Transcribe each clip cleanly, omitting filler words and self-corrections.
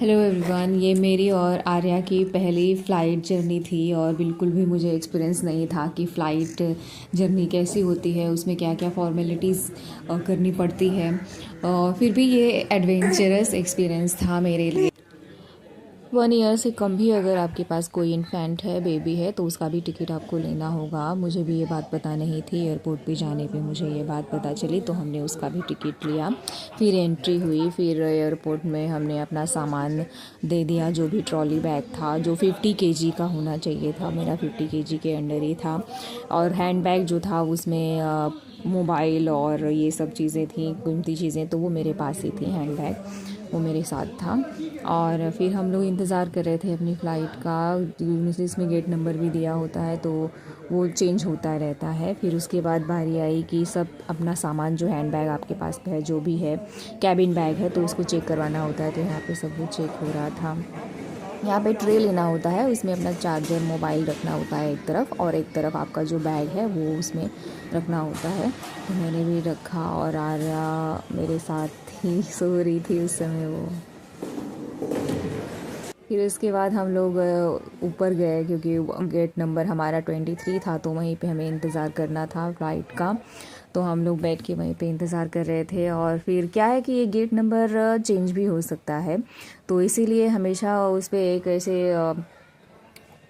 Hello everyone, ये मेरी और आर्या की पहली फ़्लाइट जर्नी थी और बिल्कुल भी मुझे एक्सपीरियंस नहीं था कि फ़्लाइट जर्नी कैसी होती है, उसमें क्या क्या फॉर्मेलिटीज़ करनी पड़ती है। फिर भी ये एडवेंचरस एक्सपीरियंस था मेरे लिए। 1 ईयर से कम भी अगर आपके पास कोई इन्फेंट है, बेबी है, तो उसका भी टिकट आपको लेना होगा। मुझे भी ये बात पता नहीं थी, एयरपोर्ट पे जाने पे मुझे ये बात पता चली, तो हमने उसका भी टिकट लिया। फिर एंट्री हुई, फिर एयरपोर्ट में हमने अपना सामान दे दिया, जो भी ट्रॉली बैग था, जो 50 केजी का होना चाहिए था, मेरा 50 केजी के अंडर ही था। और हैंड बैग जो था उसमें मोबाइल और ये सब चीज़ें थी, कीमती चीज़ें, तो वो मेरे पास ही थी। हैंड बैग वो मेरे साथ था। और फिर हम लोग इंतज़ार कर रहे थे अपनी फ़्लाइट का। इसमें गेट नंबर भी दिया होता है, तो वो चेंज होता रहता है। फिर उसके बाद बारी आई कि सब अपना सामान, जो हैंड बैग आपके पास है, जो भी है, कैबिन बैग है, तो उसको चेक करवाना होता है। तो यहाँ पे सब वो चेक हो रहा था। यहाँ पे ट्रे लेना होता है, उसमें अपना चार्जर, मोबाइल रखना होता है एक तरफ, और एक तरफ आपका जो बैग है वो उसमें रखना होता है। तो मैंने भी रखा और आर्या मेरे साथ ही सो रही थी उस समय वो। फिर उसके बाद हम लोग ऊपर गए, क्योंकि गेट नंबर हमारा 23 था, तो वहीं पे हमें इंतज़ार करना था फ़्लाइट का। तो हम लोग बैठ के वहीं पे इंतज़ार कर रहे थे। और फिर क्या है कि ये गेट नंबर चेंज भी हो सकता है, तो इसीलिए हमेशा उस पर एक ऐसे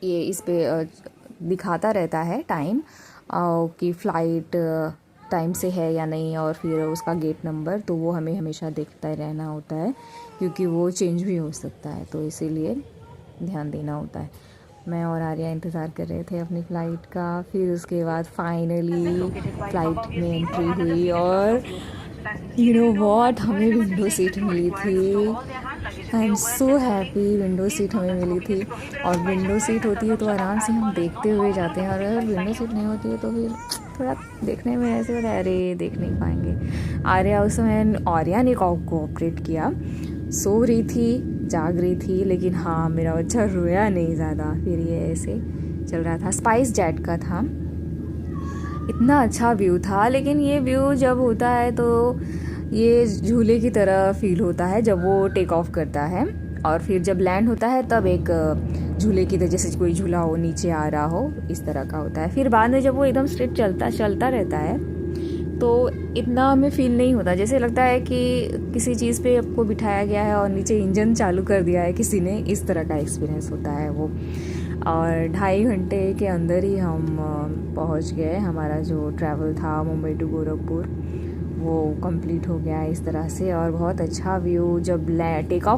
ये इस पे दिखाता रहता है टाइम, कि फ़्लाइट टाइम से है या नहीं, और फिर उसका गेट नंबर, तो वो हमें हमेशा देखता रहना होता है, क्योंकि वो चेंज भी हो सकता है, तो इसीलिए ध्यान देना होता है। मैं और आर्या इंतज़ार कर रहे थे अपनी फ़्लाइट का। फिर उसके बाद फाइनली फ़्लाइट में एंट्री हुई, और यू नो व्हाट, हमें विंडो सीट मिली थी। I am so happy, window seat हमें मिली थी। और विंडो सीट होती है तो आराम से हम देखते हुए जाते हैं, और अगर विंडो सीट नहीं होती है तो फिर थोड़ा देखने में ऐसे होता है, अरे देख नहीं पाएंगे। आर्या उस समय, आर्या ने कोऑपरेट किया, सो रही थी, जाग रही थी, लेकिन हाँ, मेरा बच्चा रोया नहीं ज़्यादा। फिर ये ऐसे चल रहा था। स्पाइस जेट का था, इतना अच्छा व्यू था। लेकिन ये व्यू जब होता है तो ये झूले की तरह फील होता है जब वो टेक ऑफ करता है, और फिर जब लैंड होता है तब एक झूले की तरह, जैसे कोई झूला हो नीचे आ रहा हो, इस तरह का होता है। फिर बाद में जब वो एकदम स्ट्रेट चलता रहता है, तो इतना हमें फील नहीं होता, जैसे लगता है कि किसी चीज़ पे आपको बिठाया गया है और नीचे इंजन चालू कर दिया है किसी ने, इस तरह का एक्सपीरियंस होता है वो। और 2.5 घंटे के अंदर ही हम पहुंच गए। हमारा जो ट्रैवल था मुंबई टू गोरखपुर, वो कंप्लीट हो गया इस तरह से। और बहुत अच्छा व्यू, जब टेक ऑफ